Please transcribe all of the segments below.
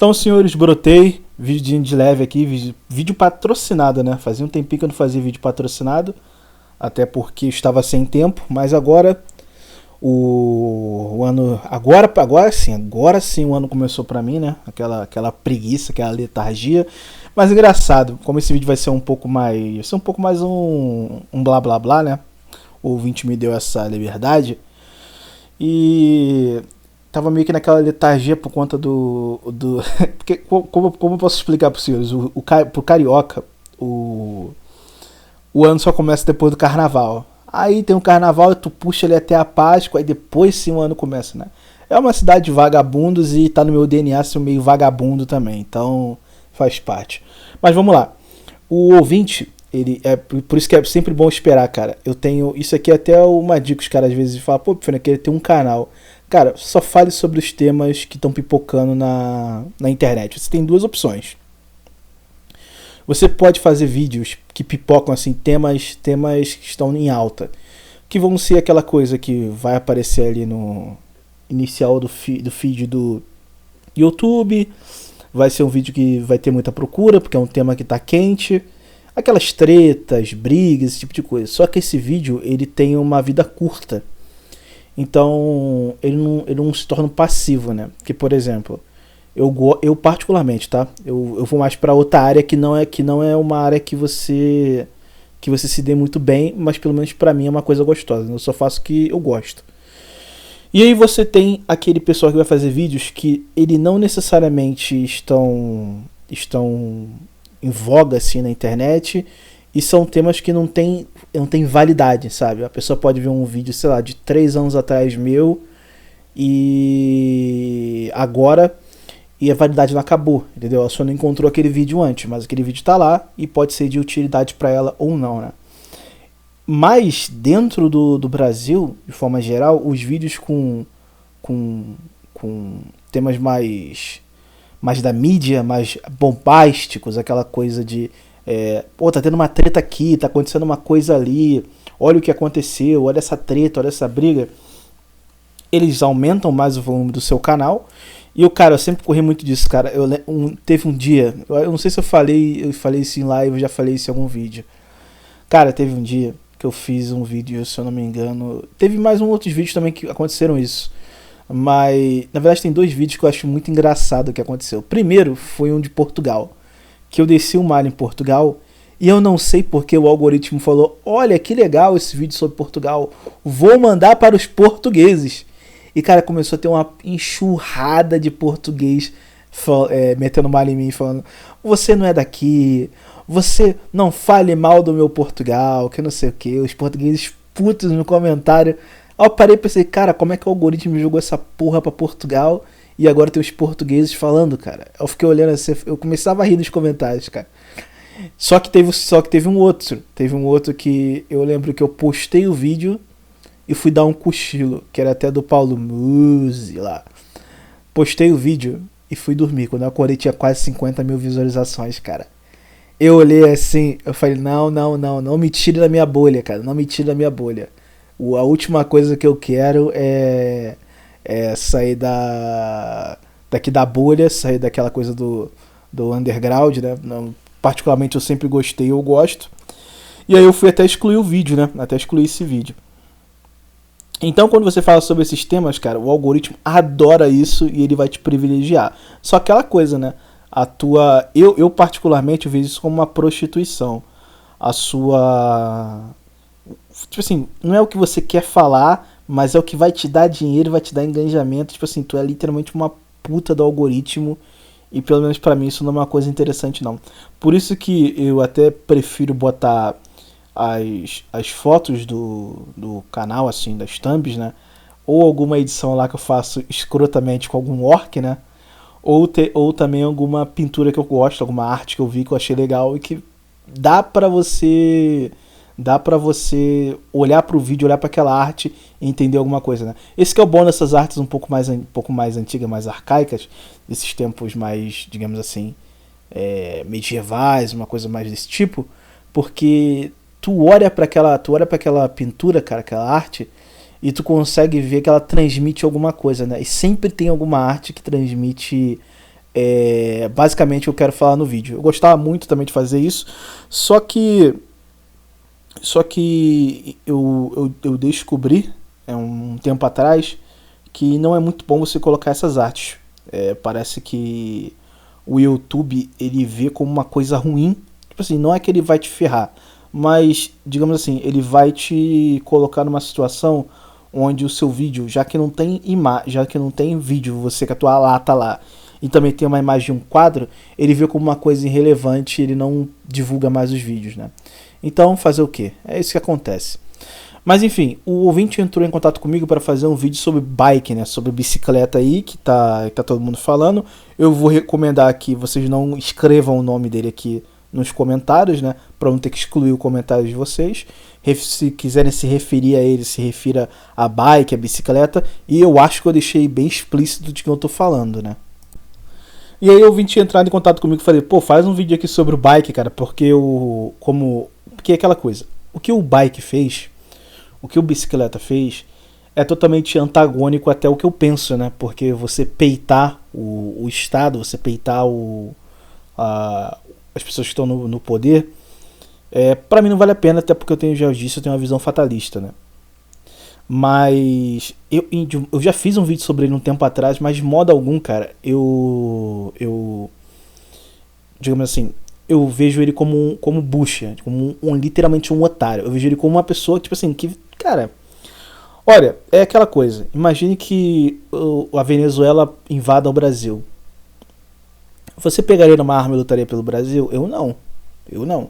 Então, senhores, brotei, vídeo de leve aqui, vídeo patrocinado, né? Fazia um tempinho que eu não fazia vídeo patrocinado, até porque estava sem tempo, mas agora o ano, agora sim o ano começou pra mim, né? Aquela preguiça, aquela letargia. Mas engraçado, como esse vídeo vai ser um pouco mais, um blá blá blá, né? O ouvinte me deu essa liberdade e tava meio que naquela letargia por conta do porque, como eu posso explicar para os senhores, pro carioca, o ano só começa depois do carnaval. Aí tem o carnaval, tu puxa ele até a Páscoa, aí depois sim o ano começa, né? É uma cidade de vagabundos e tá no meu DNA ser meio vagabundo também, então faz parte. Mas vamos lá. O ouvinte, ele é por isso que é sempre bom esperar, cara. Eu tenho isso aqui até uma dica que os caras às vezes falam, pô, Pifano, eu queria ter um canal. Cara, só fale sobre os temas que estão pipocando na internet. Você tem duas opções. Você pode fazer vídeos que pipocam assim, temas que estão em alta, que vão ser aquela coisa que vai aparecer ali no inicial do feed do YouTube. Vai ser um vídeo que vai ter muita procura, porque é um tema que está quente. Aquelas tretas, brigas, esse tipo de coisa. Só que esse vídeo ele tem uma vida curta. Então ele não se torna passivo, né? Porque, por exemplo, eu particularmente, tá? Eu vou mais para outra área que não é uma área que você se dê muito bem, mas pelo menos para mim é uma coisa gostosa. Eu só faço o que eu gosto. E aí você tem aquele pessoal que vai fazer vídeos que ele não necessariamente estão em voga assim na internet, e são temas que não tem validade, sabe? A pessoa pode ver um vídeo, sei lá, de 3 anos atrás meu, e agora a validade não acabou, entendeu? Ela só não encontrou aquele vídeo antes, mas aquele vídeo tá lá e pode ser de utilidade para ela ou não, né? Mas dentro do Brasil, de forma geral, os vídeos com temas mais da mídia, mais bombásticos, aquela coisa de pô, tá tendo uma treta aqui, tá acontecendo uma coisa ali, olha o que aconteceu, olha essa treta, olha essa briga, eles aumentam mais o volume do seu canal. E eu sempre corri muito disso, cara. Teve um dia, eu não sei se eu falei isso em live, eu já falei isso em algum vídeo. Cara, teve um dia que eu fiz um vídeo, se eu não me engano, teve mais outros vídeos também que aconteceram isso. Mas, na verdade, tem 2 vídeos que eu acho muito engraçado o que aconteceu. O primeiro foi um de Portugal, que eu desci o mar em Portugal, e eu não sei porque o algoritmo falou, olha que legal esse vídeo sobre Portugal, vou mandar para os portugueses. E, cara, começou a ter uma enxurrada de português metendo mal em mim, falando, você não é daqui, você não fale mal do meu Portugal, que não sei o que, os portugueses putos no comentário. Aí eu parei e pensei, cara, como é que o algoritmo jogou essa porra pra Portugal e agora tem os portugueses falando, cara? Eu fiquei olhando assim, eu começava a rir nos comentários, cara. Só que teve um outro que eu lembro que eu postei o vídeo e fui dar um cochilo, que era até do Paulo Musi lá. Postei o vídeo e fui dormir. Quando eu acordei tinha quase 50 mil visualizações, cara. Eu olhei assim, eu falei, não me tire da minha bolha, cara, não me tire da minha bolha. A última coisa que eu quero é sair daqui da bolha, sair daquela coisa do underground, né? Não, particularmente eu sempre gostei, eu gosto. E aí eu fui até excluir o vídeo, né? Até excluir esse vídeo. Então, quando você fala sobre esses temas, cara, o algoritmo adora isso e ele vai te privilegiar. Só aquela coisa, né? Eu particularmente vejo isso como uma prostituição. Tipo assim, não é o que você quer falar, mas é o que vai te dar dinheiro, vai te dar engajamento. Tipo assim, tu é literalmente uma puta do algoritmo. E pelo menos pra mim isso não é uma coisa interessante, não. Por isso que eu até prefiro botar as fotos do canal, assim, das thumbs, né? Ou alguma edição lá que eu faço escrotamente com algum orc, né? Ou também alguma pintura que eu gosto, alguma arte que eu vi que eu achei legal e que dá pra você olhar pro vídeo, olhar pra aquela arte e entender alguma coisa, né? Esse que é o bom dessas artes um pouco mais antigas, mais arcaicas, desses tempos mais, digamos assim, medievais, uma coisa mais desse tipo, porque tu olha pra aquela pintura, cara, aquela arte, e tu consegue ver que ela transmite alguma coisa, né? E sempre tem alguma arte que transmite basicamente eu quero falar no vídeo. Eu gostava muito também de fazer isso, só que eu descobri um tempo atrás que não é muito bom você colocar essas artes. Parece que o YouTube ele vê como uma coisa ruim. Tipo assim, não é que ele vai te ferrar, mas digamos assim, ele vai te colocar numa situação onde o seu vídeo, já que não tem vídeo, você com a tua lata lá, e também tem uma imagem de um quadro, ele vê como uma coisa irrelevante, ele não divulga mais os vídeos, né? Então, fazer o quê? É isso que acontece. Mas enfim, o ouvinte entrou em contato comigo para fazer um vídeo sobre bike, né? Sobre bicicleta aí, que tá todo mundo falando. Eu vou recomendar que vocês não escrevam o nome dele aqui nos comentários, né? Para não ter que excluir o comentário de vocês. Se quiserem se referir a ele, se refira a bike, a bicicleta. E eu acho que eu deixei bem explícito de quem eu tô falando, né? E aí eu vim te entrar em contato comigo e falei, pô, faz um vídeo aqui sobre o bike, cara, porque porque é aquela coisa. O que o bike fez, o que o bicicleta fez, é totalmente antagônico até o que eu penso, né? Porque você peitar o Estado, você peitar as pessoas que estão no poder, pra mim não vale a pena, até porque já disse, eu tenho uma visão fatalista, né? Mas eu já fiz um vídeo sobre ele um tempo atrás, mas de modo algum, cara, digamos assim, eu vejo ele como bucha, como literalmente um otário. Eu vejo ele como uma pessoa, tipo assim, que, cara, olha, é aquela coisa. Imagine que a Venezuela invada o Brasil. Você pegaria uma arma e lutaria pelo Brasil? Eu não. Eu não.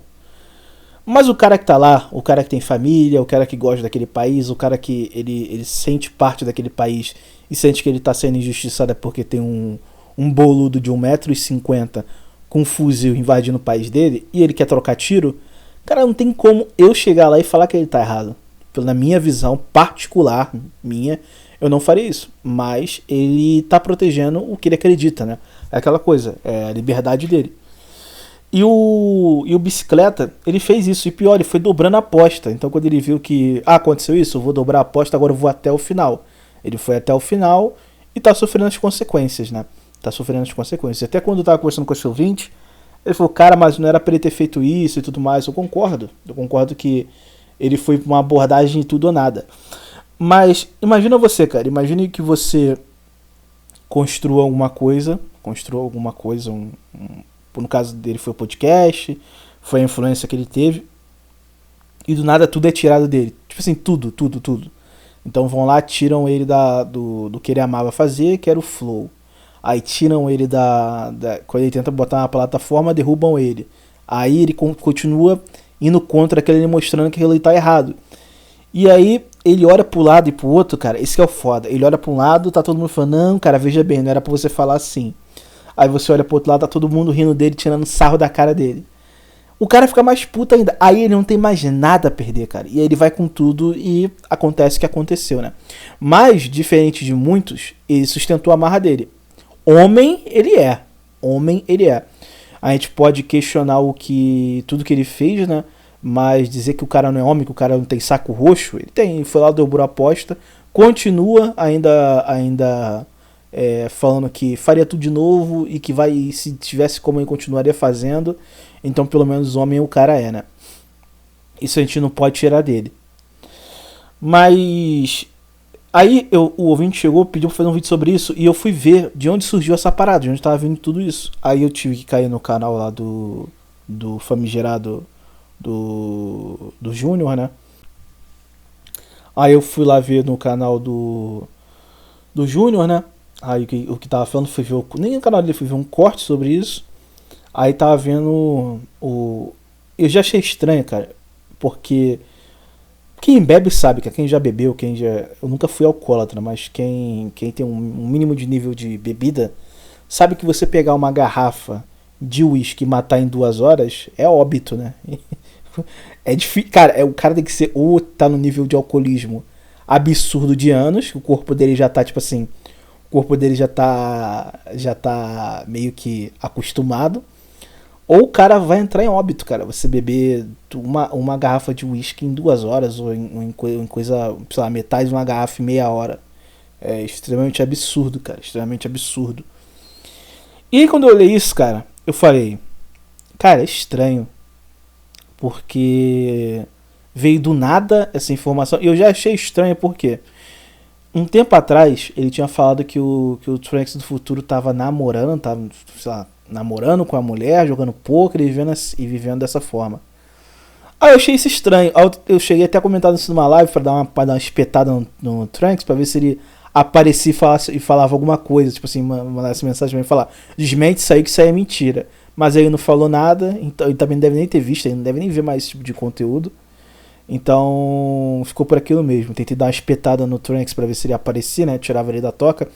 Mas o cara que tá lá, o cara que tem família, o cara que gosta daquele país, o cara que ele sente parte daquele país e sente que ele tá sendo injustiçado porque tem um boludo de 1,50 m com um fuzil invadindo o país dele e ele quer trocar tiro, cara, não tem como eu chegar lá e falar que ele tá errado. Pela minha visão particular, eu não faria isso. Mas ele tá protegendo o que ele acredita, né? É aquela coisa, é a liberdade dele. E o bicicleta, ele fez isso. E pior, ele foi dobrando a aposta. Então quando ele viu que aconteceu isso, eu vou dobrar a aposta, agora eu vou até o final. Ele foi até o final e tá sofrendo as consequências, né? Tá sofrendo as consequências. Até quando eu tava conversando com esse ouvinte, ele falou, cara, mas não era pra ele ter feito isso e tudo mais. Eu concordo. Eu concordo que ele foi pra uma abordagem de tudo ou nada. Mas imagina você, cara. Imagine que você construa alguma coisa. No caso dele foi o podcast, foi a influência que ele teve. E do nada tudo é tirado dele. Tipo assim, tudo. Então vão lá, tiram ele do que ele amava fazer, que era o flow. Aí tiram ele quando ele tenta botar uma plataforma, derrubam ele. Aí ele continua indo contra aquele ele mostrando que ele tá errado. E aí ele olha pro lado e pro outro, cara, esse que é o foda. Ele olha pra um lado, tá todo mundo falando, não, cara, veja bem, não era pra você falar assim. Aí você olha pro outro lado, tá todo mundo rindo dele, tirando sarro da cara dele. O cara fica mais puto ainda. Aí ele não tem mais nada a perder, cara. E aí ele vai com tudo e acontece o que aconteceu, né? Mas, diferente de muitos, ele sustentou a marra dele. Homem, ele é. Homem, ele é. A gente pode questionar tudo que ele fez, né? Mas dizer que o cara não é homem, que o cara não tem saco roxo, ele tem. Ele foi lá, dobrou a aposta. Continua ainda falando que faria tudo de novo e que se tivesse como ele continuaria fazendo. Então pelo menos homem o cara né? Isso a gente não pode tirar dele. Mas aí o ouvinte chegou, pediu pra fazer um vídeo sobre isso e eu fui ver de onde surgiu essa parada, de onde tava vindo tudo isso. Aí eu tive que cair no canal lá do famigerado do Júnior, né? Aí eu fui lá ver no canal do Júnior, né? Aí o que tava falando foi ver nem no canal dele, fui ver um corte sobre isso. Aí tava vendo eu já achei estranho, cara, porque quem bebe sabe, que quem já bebeu, eu nunca fui alcoólatra, mas quem tem um mínimo de nível de bebida sabe que você pegar uma garrafa de uísque e matar em 2 horas é óbito, né? É difícil, cara, o cara tem que ser ou tá no nível de alcoolismo absurdo de anos, que o corpo dele já tá tipo assim, o corpo dele já tá meio que acostumado, ou o cara vai entrar em óbito, cara. Você beber uma garrafa de uísque em 2 horas, ou em coisa, sei lá, metade de uma garrafa em meia hora. É extremamente absurdo, cara. Extremamente absurdo. E aí quando eu olhei isso, cara, eu falei, cara, é estranho, porque veio do nada essa informação, e eu já achei estranho porque um tempo atrás ele tinha falado que o Trunks do futuro tava namorando, sei lá, namorando com a mulher, jogando poker e vivendo dessa forma. Aí eu achei isso estranho. Aí eu cheguei até a comentar isso numa live pra dar uma espetada no Trunks, pra ver se ele aparecia e falava alguma coisa. Tipo assim, mandar essa mensagem pra mim e falar: desmente isso aí, que isso aí é mentira. Mas aí ele não falou nada, então ele também não deve nem ter visto, ele não deve nem ver mais esse tipo de conteúdo. Então ficou por aquilo mesmo. Tentei dar uma espetada no Trunks pra ver se ele aparecia, né? Tirava ele da toca.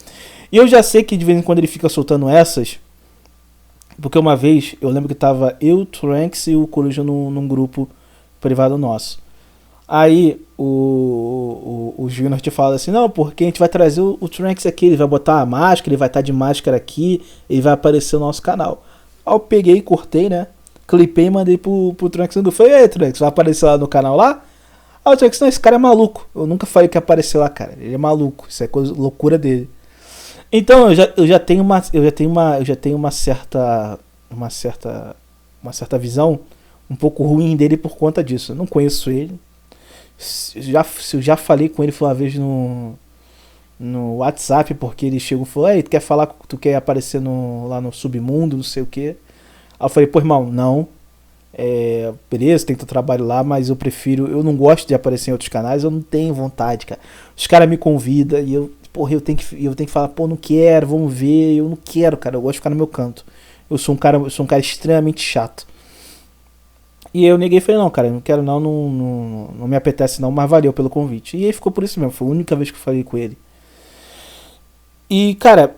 E eu já sei que de vez em quando ele fica soltando essas. Porque uma vez eu lembro que tava eu, o Trunks e o Coruja num grupo privado nosso. Aí o Junior te fala assim: não, porque a gente vai trazer o Trunks aqui, ele vai botar a máscara, ele vai estar de máscara aqui, ele vai aparecer no nosso canal. Aí eu peguei, cortei, né? Clipei e mandei pro Trunks do. Falei: ei, Trunks, vai aparecer lá no canal lá? Aí o Trunks: não, esse cara é maluco. Eu nunca falei que ia aparecer lá, cara. Ele é maluco, isso é loucura dele. Então eu já tenho uma certa visão um pouco ruim dele por conta disso. Eu não conheço ele. Se eu já falei com ele foi uma vez no WhatsApp, porque ele chegou e falou: ei, tu quer falar, tu quer aparecer lá no submundo, não sei o que. Aí eu falei: pô, irmão, não. Beleza, tem teu trabalho lá, mas eu não gosto de aparecer em outros canais, eu não tenho vontade, cara. Os caras me convidam e eu tenho que falar: pô, não quero, vamos ver, eu não quero, cara, eu gosto de ficar no meu canto. Eu sou um cara extremamente chato. E eu neguei e falei: não, cara, não quero não me apetece não, mas valeu pelo convite. E aí ficou por isso mesmo, foi a única vez que eu falei com ele. E, cara,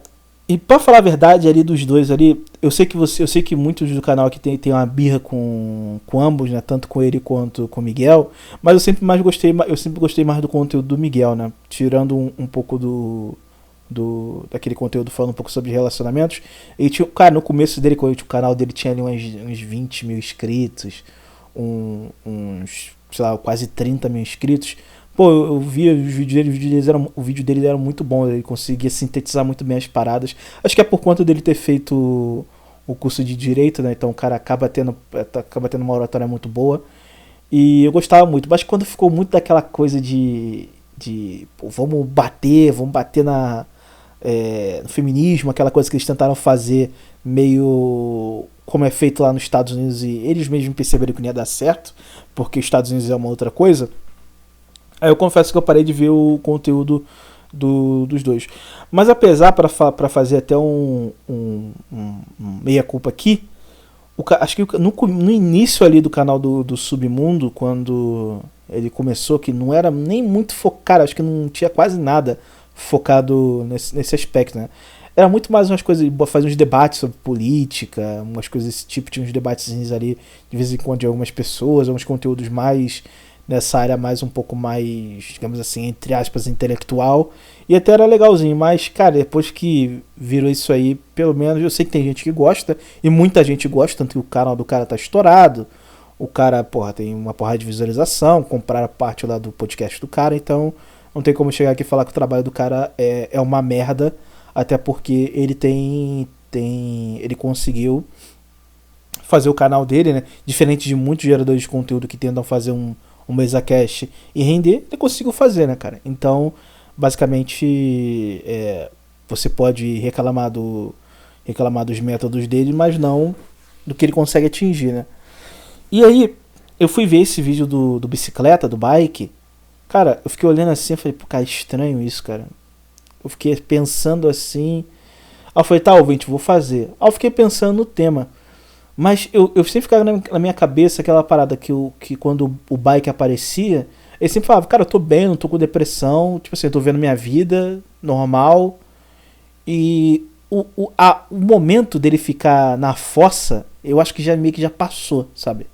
e pra falar a verdade ali dos dois ali, eu sei que muitos do canal aqui tem uma birra com ambos, né, tanto com ele quanto com o Miguel, mas eu sempre gostei mais do conteúdo do Miguel, né, tirando um pouco daquele conteúdo falando um pouco sobre relacionamentos. E tinha, cara, no começo dele, quando o canal dele tinha ali uns 20 mil inscritos, uns, sei lá, quase 30 mil inscritos. Pô, eu via os vídeos dele, o vídeo dele era muito bom, ele conseguia sintetizar muito bem as paradas. Acho que é por conta dele ter feito o curso de Direito, né? Então o cara acaba tendo uma oratória muito boa. E eu gostava muito, mas quando ficou muito daquela coisa de pô, vamos bater no feminismo, aquela coisa que eles tentaram fazer meio como é feito lá nos Estados Unidos, e eles mesmos perceberam que não ia dar certo, porque os Estados Unidos é uma outra coisa. Aí eu confesso que eu parei de ver o conteúdo dos dois. Mas apesar, para fazer até um meia-culpa aqui, acho que no início ali do canal do Submundo, quando ele começou, que não era nem muito focado, acho que não tinha quase nada focado nesse aspecto, né? Era muito mais umas coisas, fazer uns debates sobre política, umas coisas desse tipo, tinha uns debatezinhos ali de vez em quando de algumas pessoas, uns conteúdos mais nessa área mais um pouco mais, digamos assim, entre aspas, intelectual, e até era legalzinho, mas, cara, depois que virou isso aí, pelo menos eu sei que tem gente que gosta, e muita gente gosta, tanto que o canal do cara tá estourado, o cara, porra, tem uma porrada de visualização, compraram a parte lá do podcast do cara, então não tem como chegar aqui e falar que o trabalho do cara é uma merda, até porque ele ele conseguiu fazer o canal dele, né, diferente de muitos geradores de conteúdo que tentam fazer um mesa cash e render, ele conseguiu fazer, né, cara? Então, basicamente, você pode reclamar dos métodos dele, mas não do que ele consegue atingir, né? E aí, eu fui ver esse vídeo do bicicleta, do bike, cara, eu fiquei olhando assim, eu falei: pô, cara, estranho isso, cara. Eu fiquei pensando assim, aí eu falei: tá, ouvinte, vou fazer. Aí eu fiquei pensando no tema. Mas eu sempre ficava na minha cabeça aquela parada que quando o bike aparecia, ele sempre falava: cara, eu tô bem, não tô com depressão, tipo assim, eu tô vendo minha vida normal. E o momento dele ficar na fossa, eu acho que já meio que já passou, sabe?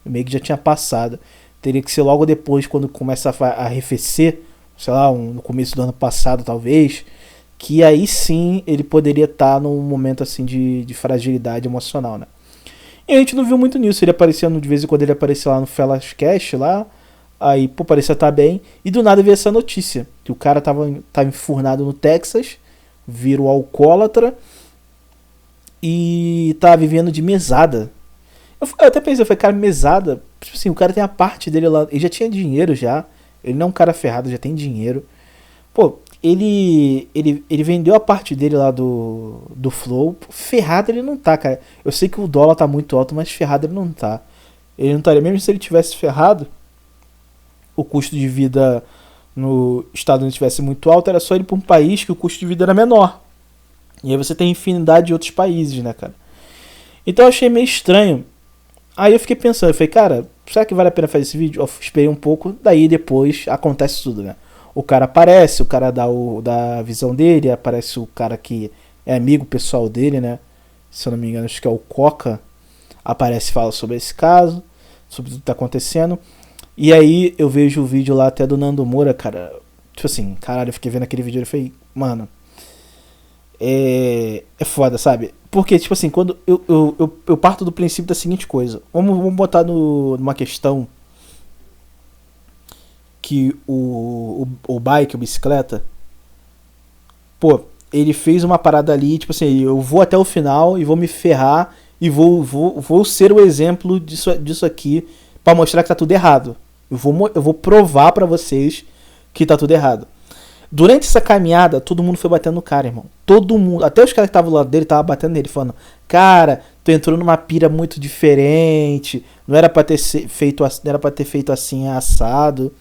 Meio que já tinha passado. Teria que ser logo depois, quando começa a arrefecer, sei lá, no começo do ano passado talvez, que aí sim ele poderia estar num momento assim de fragilidade emocional, né? E a gente não viu muito nisso, ele aparecendo de vez em quando, ele aparecia lá no Flashcast lá, aí pô, parecia estar bem, e do nada veio essa notícia, que o cara tava enfurnado no Texas, virou alcoólatra, e tá vivendo de mesada. Eu até pensei, eu falei, cara, mesada, tipo assim, o cara tem a parte dele lá, ele já tinha dinheiro já, ele não é um cara ferrado, já tem dinheiro. Pô, ele vendeu a parte dele lá do Flow, ferrado ele não tá, cara. Eu sei que o dólar tá muito alto, mas ferrado ele não tá. Ele não estaria, mesmo se ele tivesse ferrado, o custo de vida no Estados Unidos estivesse muito alto, era só ele para um país que o custo de vida era menor. E aí você tem infinidade de outros países, né, cara? Então eu achei meio estranho. Aí eu fiquei pensando, eu falei, cara, será que vale a pena fazer esse vídeo? Eu esperei um pouco, daí depois acontece tudo, né? O cara aparece, o cara dá a visão dele, aparece o cara que é amigo pessoal dele, né? Se eu não me engano, acho que é o Coca. Aparece e fala sobre esse caso, sobre tudo que tá acontecendo. E aí eu vejo o vídeo lá até do Nando Moura, cara. Tipo assim, caralho, eu fiquei vendo aquele vídeo e falei, mano, é foda, sabe? Porque, tipo assim, quando eu parto do princípio da seguinte coisa. Vamos botar numa questão que o bike, o bicicleta, pô, ele fez uma parada ali, tipo assim, eu vou até o final e vou me ferrar e vou ser o exemplo disso aqui pra mostrar que tá tudo errado. Eu vou provar pra vocês que tá tudo errado. Durante essa caminhada, todo mundo foi batendo no cara, irmão. Todo mundo, até os caras que estavam do lado dele, estavam batendo nele, falando, cara, tu entrou numa pira muito diferente, não era pra ter feito assim, assado.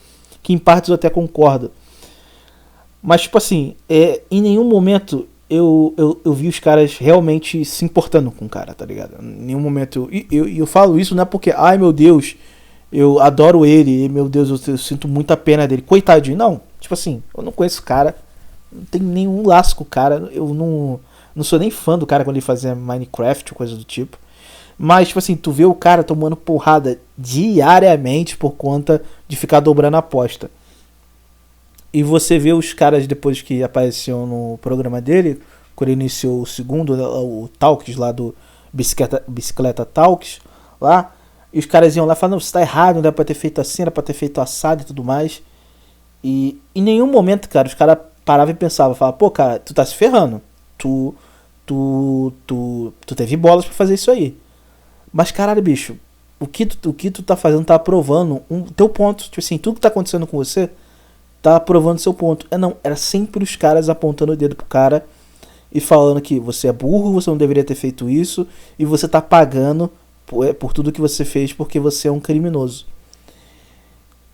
Que em partes eu até concordo. Mas, tipo assim, em nenhum momento eu vi os caras realmente se importando com o cara, tá ligado? Em nenhum momento. Eu falo isso não é porque, ai meu Deus, eu adoro ele, meu Deus, eu sinto muita pena dele. Coitadinho, não. Tipo assim, eu não conheço o cara, não tenho nenhum laço com o cara, eu não sou nem fã do cara quando ele fazia Minecraft ou coisa do tipo. Mas, tipo assim, tu vê o cara tomando porrada diariamente por conta de ficar dobrando a aposta. E você vê os caras depois que apareciam no programa dele, quando ele iniciou o segundo, o Talks lá do Bicicleta Talks, lá, e os caras iam lá falando, não, você tá errado, não dá pra ter feito assim, era pra ter feito assado e tudo mais. E em nenhum momento, cara, os caras paravam e pensavam, falavam, pô, cara, tu tá se ferrando. Tu teve bolas pra fazer isso aí. Mas caralho, bicho, o que tu tá fazendo tá provando teu ponto. Tipo assim, tudo que tá acontecendo com você tá provando seu ponto. Não, era sempre os caras apontando o dedo pro cara e falando que você é burro, você não deveria ter feito isso e você tá pagando por tudo que você fez porque você é um criminoso.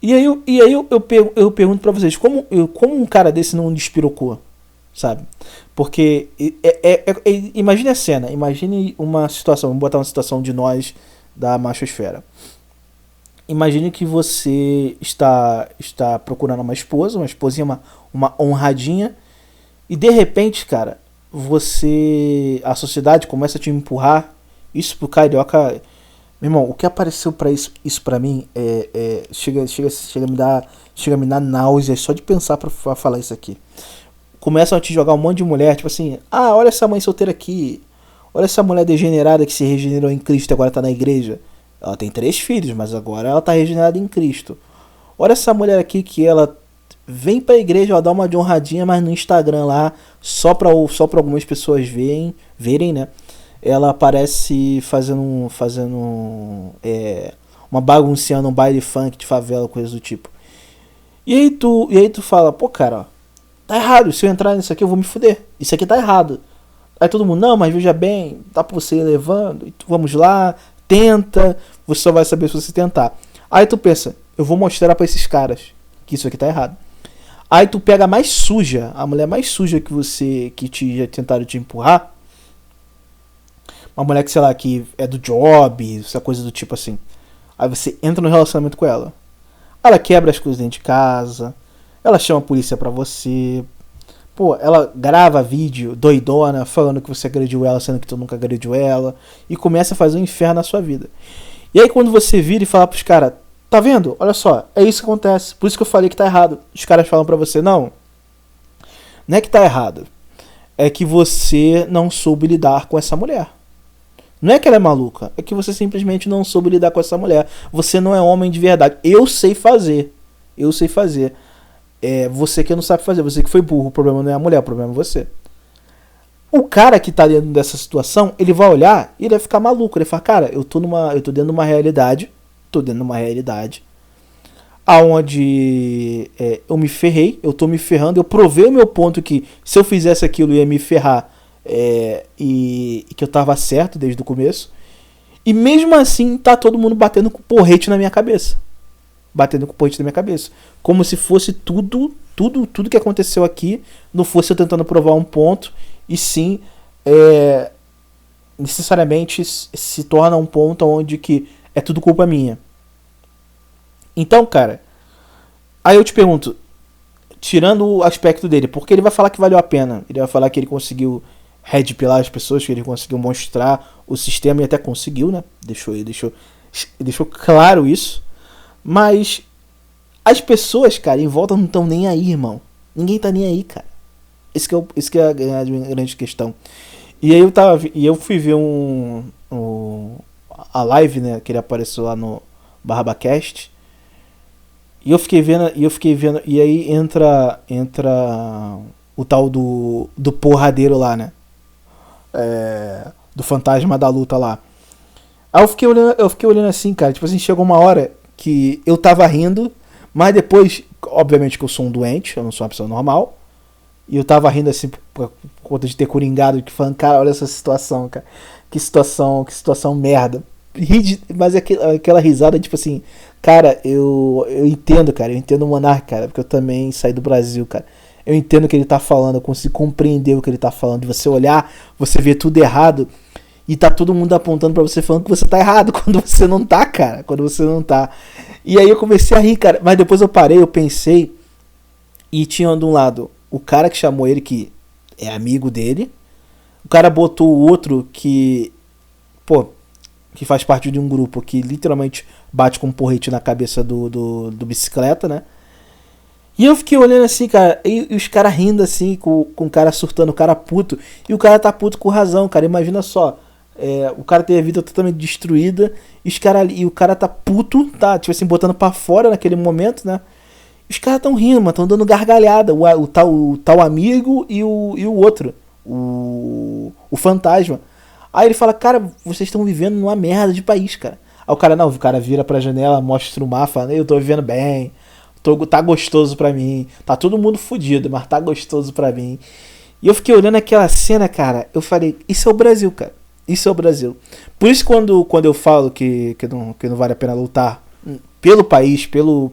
E aí eu pergunto pra vocês, como um cara desse não despirocou, sabe? Porque imagine a cena, imagine uma situação, vamos botar uma situação de nós da machosfera. Imagine que você está procurando uma esposinha, uma honradinha, e de repente, cara, a sociedade começa a te empurrar. Isso pro carioca, meu irmão, o que apareceu pra isso pra mim chega a me dar náuseas só de pensar pra falar isso aqui. Começam a te jogar um monte de mulher, tipo assim, olha essa mãe solteira aqui, olha essa mulher degenerada que se regenerou em Cristo e agora tá na igreja. Ela tem 3 filhos, mas agora ela tá regenerada em Cristo. Olha essa mulher aqui que ela vem pra igreja, ela dá uma de honradinha, mas no Instagram lá, só pra algumas pessoas verem, né? Ela aparece fazendo uma baguncinha num baile funk de favela, coisa do tipo. E aí tu fala, pô, cara, ó, tá errado, se eu entrar nisso aqui eu vou me fuder. Isso aqui tá errado. Aí todo mundo, não, mas veja bem, dá pra você ir levando, vamos lá, tenta, você só vai saber se você tentar. Aí tu pensa, eu vou mostrar pra esses caras que isso aqui tá errado. Aí tu pega a mais suja, a mulher mais suja que já tentaram te empurrar, uma mulher que, sei lá, que é do job, essa coisa do tipo assim. Aí você entra no relacionamento com ela. Ela quebra as coisas dentro de casa, ela chama a polícia pra você. Pô, ela grava vídeo doidona falando que você agrediu ela, sendo que tu nunca agrediu ela. E começa a fazer um inferno na sua vida. E aí quando você vira e fala pros caras, tá vendo? Olha só, é isso que acontece. Por isso que eu falei que tá errado. Os caras falam pra você, não é que tá errado. É que você não soube lidar com essa mulher. Não é que ela é maluca. É que você simplesmente não soube lidar com essa mulher. Você não é homem de verdade. Eu sei fazer. Você que não sabe fazer, você que foi burro, o problema não é a mulher, o problema é você. O cara que tá dentro dessa situação, ele vai olhar e ele vai ficar maluco. Ele vai falar, cara, eu tô dentro de uma realidade, aonde eu me ferrei, eu tô me ferrando, eu provei o meu ponto que se eu fizesse aquilo ia me ferrar, e que eu tava certo desde o começo. E mesmo assim tá todo mundo batendo com porrete na minha cabeça. Batendo com porrete na minha cabeça. Como se fosse tudo que aconteceu aqui não fosse eu tentando provar um ponto, e sim, necessariamente se torna um ponto onde que é tudo culpa minha. Então, cara, aí eu te pergunto, tirando o aspecto dele, porque ele vai falar que valeu a pena, ele vai falar que ele conseguiu redpilar as pessoas, que ele conseguiu mostrar o sistema, e até conseguiu, né? Deixou claro isso. Mas as pessoas, cara, em volta não estão nem aí, irmão. Ninguém tá nem aí, cara. Esse que é a grande questão. E aí eu fui ver a live, né, que ele apareceu lá no BarbaCast. E eu fiquei vendo, e aí entra o tal do porradeiro lá, né? Do fantasma da luta lá. Aí eu fiquei olhando assim, cara, tipo assim, chegou uma hora que eu tava rindo, mas depois, obviamente que eu sou um doente, eu não sou uma pessoa normal, e eu tava rindo assim por conta de ter coringado, que falando, cara, olha essa situação, cara, que situação merda. Mas aquela risada, tipo assim, cara, eu entendo, cara, eu entendo o Monark, cara, porque eu também saí do Brasil, cara. Eu entendo o que ele tá falando, eu consigo compreender o que ele tá falando. De você olhar, você vê tudo errado, e tá todo mundo apontando pra você falando que você tá errado, quando você não tá, cara, quando você não tá. E aí eu comecei a rir, cara, mas depois eu parei, eu pensei, e tinha de um lado o cara que chamou ele, que é amigo dele, o cara botou o outro que faz parte de um grupo que literalmente bate com um porrete na cabeça do bicicleta, né? E eu fiquei olhando assim, cara, e os caras rindo assim, com o cara surtando, o cara puto. E o cara tá puto com razão, cara. Imagina só, o cara tem a vida totalmente destruída, e o cara tá puto, tá, tipo assim, botando pra fora naquele momento, né? E os caras tão rindo, mano, tão dando gargalhada. O tal amigo e o outro, o fantasma. Aí ele fala, cara, vocês estão vivendo numa merda de país, cara. Aí o cara vira pra janela, mostra o mar, fala, eu tô vivendo bem, tá gostoso pra mim, tá todo mundo fudido, mas tá gostoso pra mim. E eu fiquei olhando aquela cena, cara, eu falei, isso é o Brasil, cara, isso é o Brasil. Por isso quando eu falo que não vale a pena lutar pelo país, pela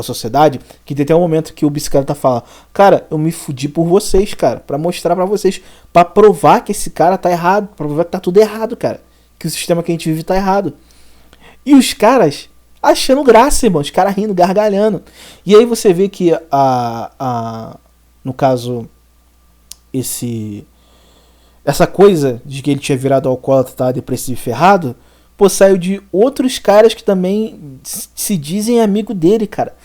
sociedade, que tem até um momento que o bicicleta fala, cara, eu me fudi por vocês, cara, pra mostrar pra vocês, pra provar que esse cara tá errado, pra provar que tá tudo errado, cara, que o sistema que a gente vive tá errado. E os caras achando graça, irmão, os caras rindo, gargalhando. E aí você vê que no caso, essa coisa de que ele tinha virado alcoólatra, tá depressivo e ferrado, pô, saiu de outros caras que também se dizem amigo dele, cara.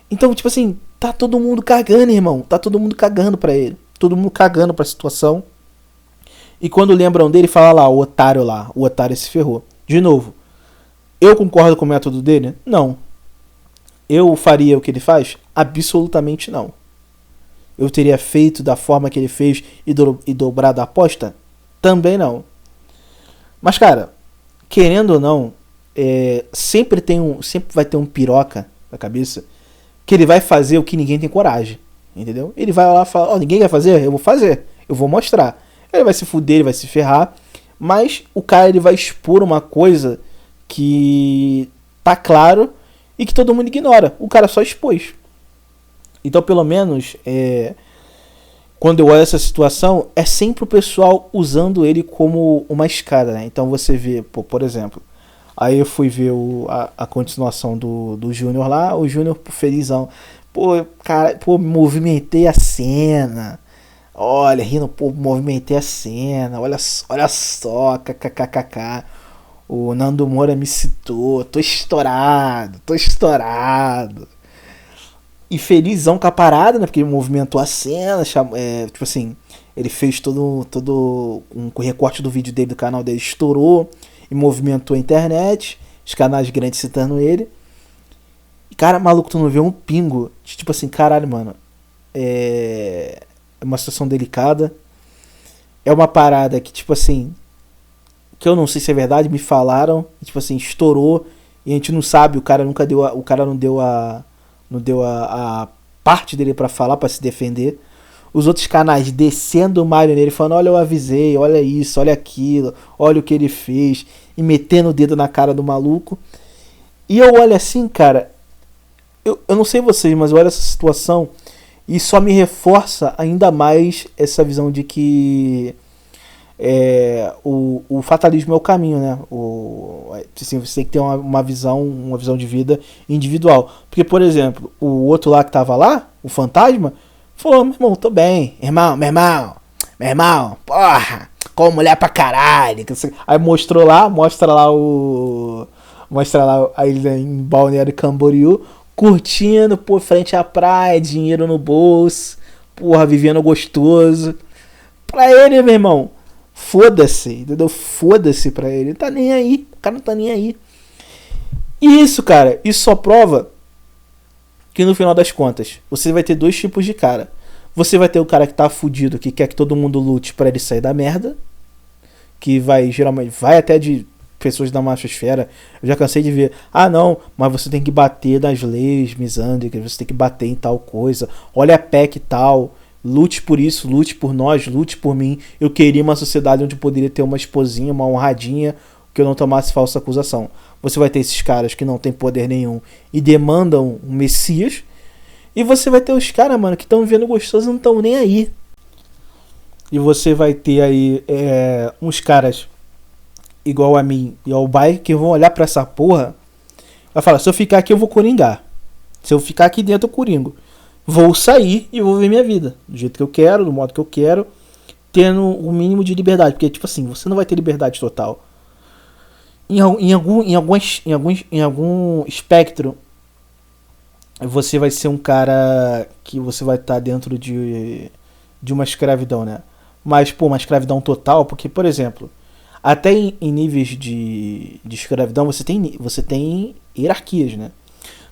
Então, tipo assim, tá todo mundo cagando, irmão. Tá todo mundo cagando pra ele. Todo mundo cagando pra situação. E quando lembram dele, fala lá, o otário se ferrou. De novo, eu concordo com o método dele? Não. Eu faria o que ele faz? Absolutamente não. Eu teria feito da forma que ele fez e dobrado a aposta? Também não. Mas, cara, querendo ou não, sempre vai ter um piroca na cabeça que ele vai fazer o que ninguém tem coragem, entendeu? Ele vai lá e fala, ninguém vai fazer? Eu vou fazer, eu vou mostrar. Ele vai se fuder, ele vai se ferrar, mas o cara ele vai expor uma coisa que tá claro e que todo mundo ignora. O cara só expôs. Então, pelo menos, quando eu olho essa situação, é sempre o pessoal usando ele como uma escada, né? Então você vê, por exemplo, aí eu fui ver a continuação do Júnior lá, o Júnior felizão. Cara, movimentei a cena. Olha, rindo, movimentei a cena. Olha só, kkkk. O Nando Moura me citou, tô estourado. E felizão com a parada, né? Porque ele movimentou a cena, tipo assim, ele fez todo um recorte do vídeo dele, do canal dele, estourou e movimentou a internet, os canais grandes citando ele. E cara, maluco, tu não vê um pingo de tipo assim, caralho, mano, é uma situação delicada. É uma parada que, tipo assim, que eu não sei se é verdade, me falaram, tipo assim, estourou e a gente não sabe, o cara nunca deu o cara não deu a parte dele pra falar, pra se defender. Os outros canais descendo o Mario nele, falando, olha, eu avisei, olha isso, olha aquilo, olha o que ele fez, e metendo o dedo na cara do maluco. E eu olho assim, cara, eu não sei vocês, mas eu olho essa situação e só me reforça ainda mais essa visão de que o fatalismo é o caminho, né? Assim, você tem que ter uma visão de vida individual. Porque, por exemplo, o outro lá que tava lá, o fantasma, falou, meu irmão, tô bem, meu irmão, porra, como mulher pra caralho. Aí mostra lá a ilha em Balneário Camboriú, curtindo, pô, frente à praia, dinheiro no bolso, porra, vivendo gostoso. Pra ele, meu irmão, foda-se, entendeu? Foda-se pra ele, não tá nem aí, o cara não tá nem aí. E isso, cara, isso só prova que no final das contas, você vai ter dois tipos de cara. Você vai ter o cara que tá fudido, que quer que todo mundo lute pra ele sair da merda, que vai, geralmente, vai até de pessoas da machosfera. Eu já cansei de ver, não, mas você tem que bater nas leis misândricas, você tem que bater em tal coisa, olha a PEC e tal, lute por isso, lute por nós, lute por mim. Eu queria uma sociedade onde eu poderia ter uma esposinha, uma honradinha, que eu não tomasse falsa acusação. Você vai ter esses caras que não tem poder nenhum e demandam um messias, e você vai ter os caras, mano, que estão vivendo gostoso e não estão nem aí. E você vai ter aí uns caras igual a mim e ao Bai que vão olhar pra essa porra, vai falar, se eu ficar aqui eu vou coringar, se eu ficar aqui dentro eu coringo, vou sair e vou viver minha vida do jeito que eu quero, do modo que eu quero, tendo o mínimo de liberdade, porque tipo assim, você não vai ter liberdade total em algum espectro. Você vai ser um cara que você vai estar dentro de uma escravidão, né? Mas, pô, uma escravidão total, porque, por exemplo, até em níveis de escravidão você tem hierarquias, né?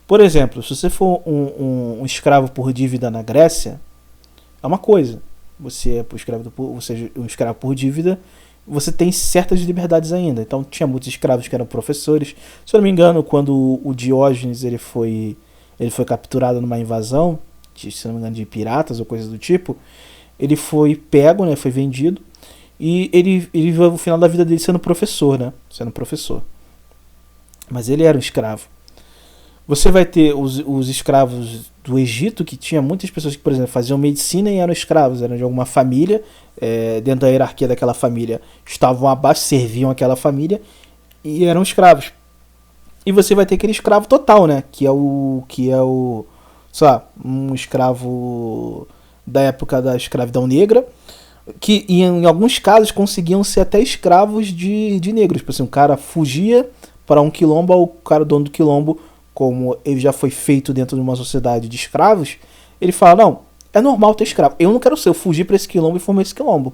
Por exemplo, se você for um escravo por dívida na Grécia, é uma coisa. Você é um escravo por dívida, você tem certas liberdades ainda. Então tinha muitos escravos que eram professores. Se eu não me engano, quando o Diógenes ele foi capturado numa invasão, se não me engano, de piratas ou coisa do tipo, ele foi pego, né, foi vendido, e ele viveu o final da vida dele sendo professor, né, mas ele era um escravo. Você vai ter os escravos do Egito, que tinha muitas pessoas que, por exemplo, faziam medicina e eram escravos, eram de alguma família, dentro da hierarquia daquela família, estavam abaixo, serviam aquela família e eram escravos. E você vai ter aquele escravo total, né? Que é o sei lá, um escravo da época da escravidão negra, que em alguns casos conseguiam ser até escravos de negros. Tipo assim, um cara fugia para um quilombo, o cara dono do quilombo, como ele já foi feito dentro de uma sociedade de escravos, ele fala, não, é normal ter escravo. Eu não quero ser, eu fugi para esse quilombo e formei esse quilombo.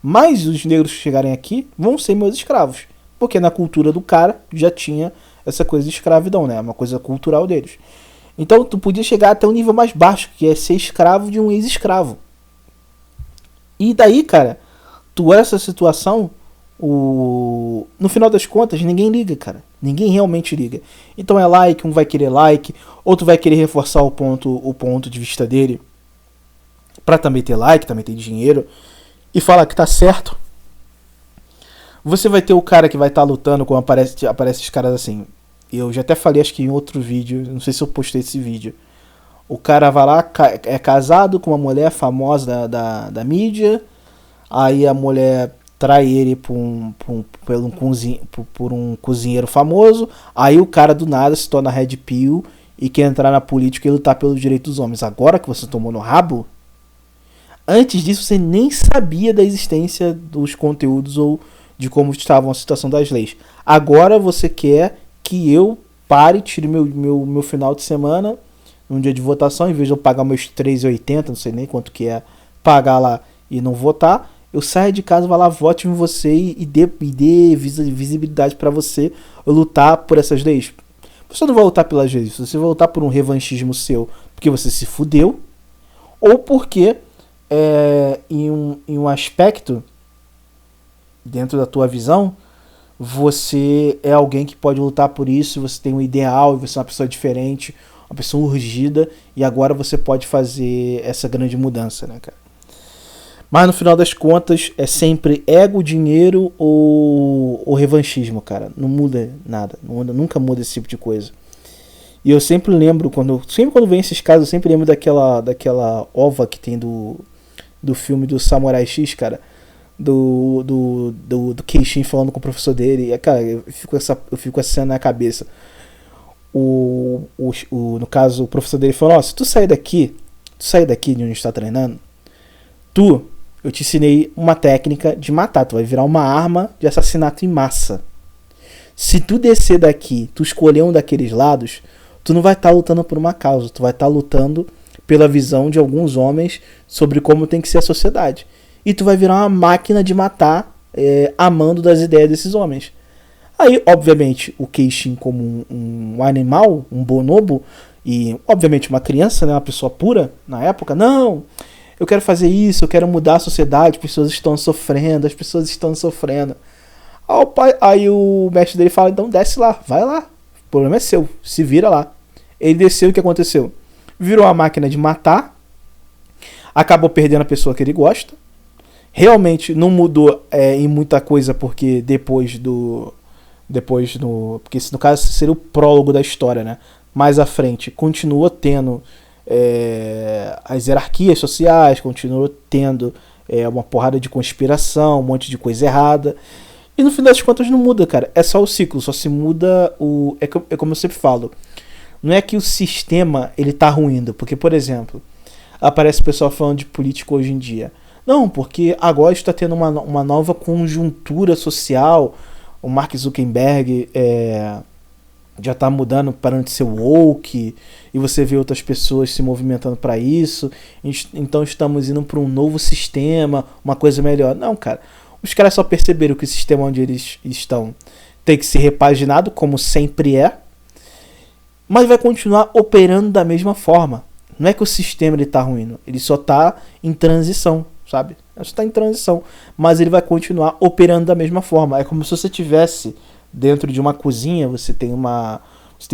Mas os negros que chegarem aqui vão ser meus escravos. Porque na cultura do cara já tinha essa coisa de escravidão, né? Uma coisa cultural deles. Então tu podia chegar até um nível mais baixo, que é ser escravo de um ex-escravo. E daí, cara, tu olha essa situação, no final das contas, ninguém liga, cara. Ninguém realmente liga. Então é like, um vai querer like, outro vai querer reforçar o ponto de vista dele pra também ter like, também ter dinheiro, e falar que tá certo. Você vai ter o cara que vai estar lutando, como aparece esses caras assim. Eu já até falei, acho que em outro vídeo, não sei se eu postei esse vídeo. O cara vai lá, é casado com uma mulher famosa da mídia, aí a mulher trai ele por um cozinheiro famoso, aí o cara do nada se torna red pill e quer entrar na política e lutar pelos direitos dos homens. Agora que você tomou no rabo, antes disso você nem sabia da existência dos conteúdos ou de como estava a situação das leis. Agora você quer que eu pare, tire meu final de semana, num dia de votação, em vez de eu pagar meus R$3,80, não sei nem quanto que é, pagar lá e não votar, eu saio de casa, vou lá, vote em você e dê visibilidade para você lutar por essas leis. Você não vai lutar pelas leis, você vai lutar por um revanchismo seu, porque você se fudeu, ou porque em um aspecto, dentro da tua visão, você é alguém que pode lutar por isso, você tem um ideal, você é uma pessoa diferente, uma pessoa urgida, e agora você pode fazer essa grande mudança, né, cara? Mas no final das contas é sempre ego, dinheiro ou revanchismo, cara. Não muda nada, nunca muda esse tipo de coisa. E eu sempre lembro, sempre quando vem esses casos, eu sempre lembro daquela ova que tem do filme do Samurai X, cara. Do Keishin falando com o professor dele. E, cara, eu fico com essa cena na cabeça. No caso, o professor dele falou: ó, se tu sair daqui de onde está treinando, eu te ensinei uma técnica de matar. Tu vai virar uma arma de assassinato em massa. Se tu descer daqui, tu escolher um daqueles lados, tu não vai estar lutando por uma causa. Tu vai estar lutando pela visão de alguns homens sobre como tem que ser a sociedade. E tu vai virar uma máquina de matar, amando das ideias desses homens. Aí, obviamente, o Keishin, como um animal, um bonobo, e obviamente uma criança, né, uma pessoa pura na época, não, eu quero fazer isso, eu quero mudar a sociedade, as pessoas estão sofrendo. Aí o mestre dele fala: então desce lá, vai lá, o problema é seu, se vira lá. Ele desceu, o que aconteceu? Virou uma máquina de matar, acabou perdendo a pessoa que ele gosta. Realmente não mudou em muita coisa, porque porque esse, no caso, seria o prólogo da história, né? Mais à frente continua tendo as hierarquias sociais, continua tendo uma porrada de conspiração, um monte de coisa errada, e no final das contas não muda, cara. É só o ciclo, só se muda é como eu sempre falo, não é que o sistema ele tá ruindo, porque, por exemplo, aparece o pessoal falando de político hoje em dia. Não, porque agora está tendo uma nova conjuntura social. O Mark Zuckerberg já está mudando, parando de ser woke, e você vê outras pessoas se movimentando para isso. Então estamos indo para um novo sistema, uma coisa melhor. Não, cara. Os caras só perceberam que o sistema onde eles estão tem que ser repaginado, como sempre mas vai continuar operando da mesma forma. Não é que o sistema está ruim, ele só está em transição, sabe? Está em transição, mas ele vai continuar operando da mesma forma. É como se você tivesse dentro de uma cozinha, você tem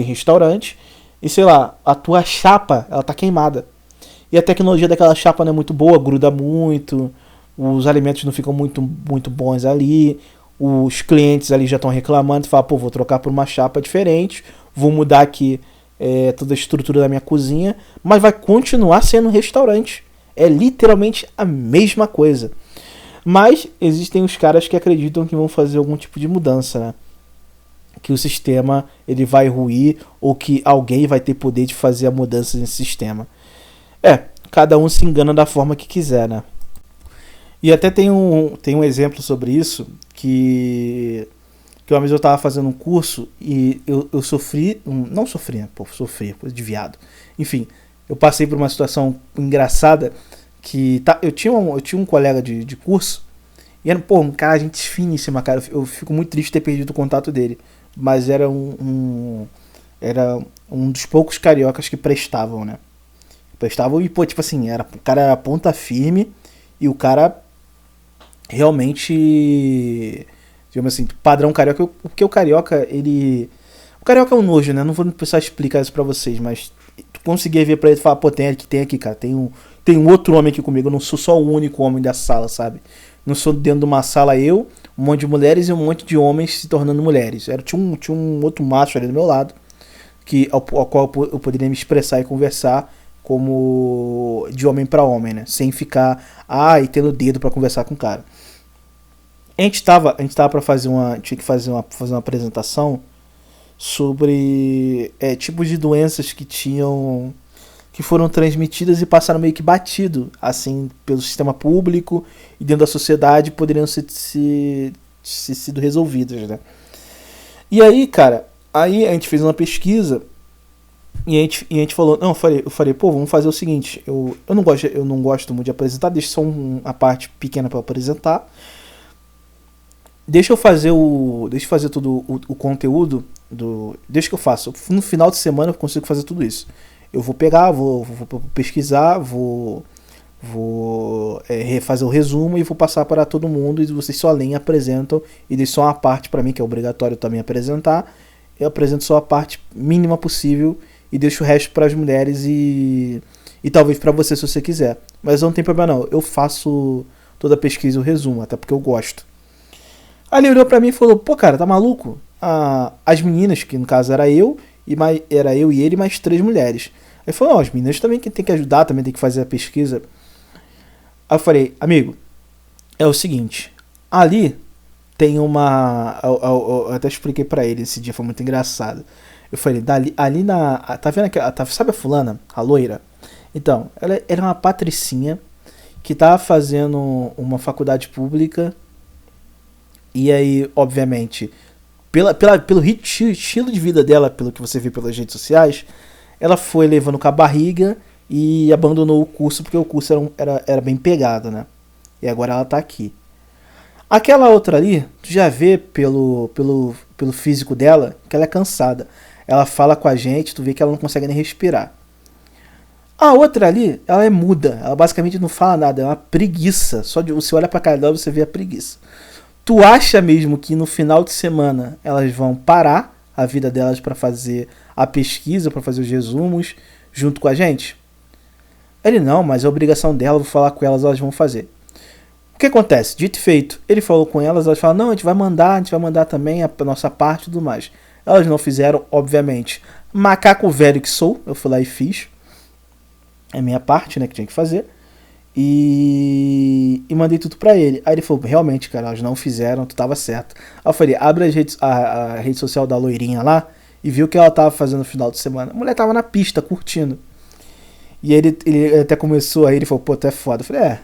restaurante, e sei lá, a tua chapa, ela tá queimada. E a tecnologia daquela chapa não é muito boa, gruda muito, os alimentos não ficam muito, muito bons ali, os clientes ali já estão reclamando, falam: pô, vou trocar por uma chapa diferente, vou mudar aqui toda a estrutura da minha cozinha, mas vai continuar sendo um restaurante. É literalmente a mesma coisa. Mas existem os caras que acreditam que vão fazer algum tipo de mudança, né? Que o sistema ele vai ruir, ou que alguém vai ter poder de fazer a mudança nesse sistema. Cada um se engana da forma que quiser, né? E até tem um exemplo sobre isso, que uma vez eu estava fazendo um curso e eu sofri, não sofri, né? Pô, sofri, coisa de viado. Enfim, eu passei por uma situação engraçada, que eu tinha um colega de curso, e era, pô, um cara, gente finíssima, cara. Eu fico muito triste de ter perdido o contato dele, mas era era um dos poucos cariocas que prestavam, né? Prestavam e, pô, tipo assim, o cara era ponta firme, e o cara realmente, digamos assim, padrão carioca, porque o carioca, o carioca é um nojo, né? Não vou precisar explicar isso pra vocês, mas tu conseguia ver pra ele e falar: pô, tem aqui, cara, tem um outro homem aqui comigo, eu não sou só o único homem da sala, sabe? Não sou dentro de uma sala um monte de mulheres e um monte de homens se tornando mulheres. Tinha um outro macho ali do meu lado, ao qual eu poderia me expressar e conversar como de homem pra homem, né? Sem ficar e tendo dedo pra conversar com o cara. A gente tava pra tinha que fazer uma apresentação sobre tipos de doenças que foram transmitidas e passaram meio que batido, assim, pelo sistema público e dentro da sociedade, poderiam ser sido resolvidas, né? E aí, cara, a gente fez uma pesquisa e a gente falou, não, eu falei, pô, vamos fazer o seguinte, eu não gosto muito de apresentar, deixa só uma parte pequena para apresentar. Deixa eu fazer todo o conteúdo deixa que eu faço. No final de semana eu consigo fazer tudo isso. Eu vou pegar, vou pesquisar, vou Vou refazer o resumo e vou passar para todo mundo e vocês só leem e apresentam e deixam só uma parte para mim, que é obrigatório também apresentar. Eu apresento só a parte mínima possível e deixo o resto para as mulheres e talvez para você se você quiser. Mas não tem problema não, eu faço toda a pesquisa e o resumo, até porque eu gosto. Aí ele olhou pra mim e falou, pô cara, tá maluco? As meninas, que no caso era eu e ele mais 3 mulheres. Aí ele falou, não, as meninas também que tem que ajudar, também tem que fazer a pesquisa. Aí eu falei, amigo, é o seguinte, ali tem uma. Eu até expliquei pra ele, esse dia foi muito engraçado. Eu falei, ali na. Tá vendo aquela. Sabe a fulana? A loira? Então, ela era uma patricinha que tava fazendo uma faculdade pública. E aí, obviamente, pelo estilo de vida dela, pelo que você vê pelas redes sociais, ela foi levando com a barriga e abandonou o curso porque o curso era bem pegado, né? E agora ela tá aqui. Aquela outra ali, tu já vê pelo físico dela que ela é cansada. Ela fala com a gente, tu vê que ela não consegue nem respirar. A outra ali, ela é muda. Ela basicamente não fala nada, é uma preguiça. Só de você olha pra cara dela, você vê a preguiça. Tu acha mesmo que no final de semana elas vão parar a vida delas para fazer a pesquisa, para fazer os resumos junto com a gente? Ele, não, mas é obrigação dela, vou falar com elas, elas vão fazer. O que acontece? Dito e feito, ele falou com elas, elas falaram, não, a gente vai mandar também a nossa parte e tudo mais. Elas não fizeram, obviamente. Macaco velho que sou, eu fui lá e fiz. É a minha parte, né, que tinha que fazer. E mandei tudo pra ele. Aí ele falou, realmente, cara, elas não fizeram, tu tava certo. Aí eu falei, abre a rede social da loirinha lá e viu o que ela tava fazendo no final de semana. A mulher tava na pista, curtindo. E aí ele até começou, aí ele falou, pô, tu é foda. Eu falei,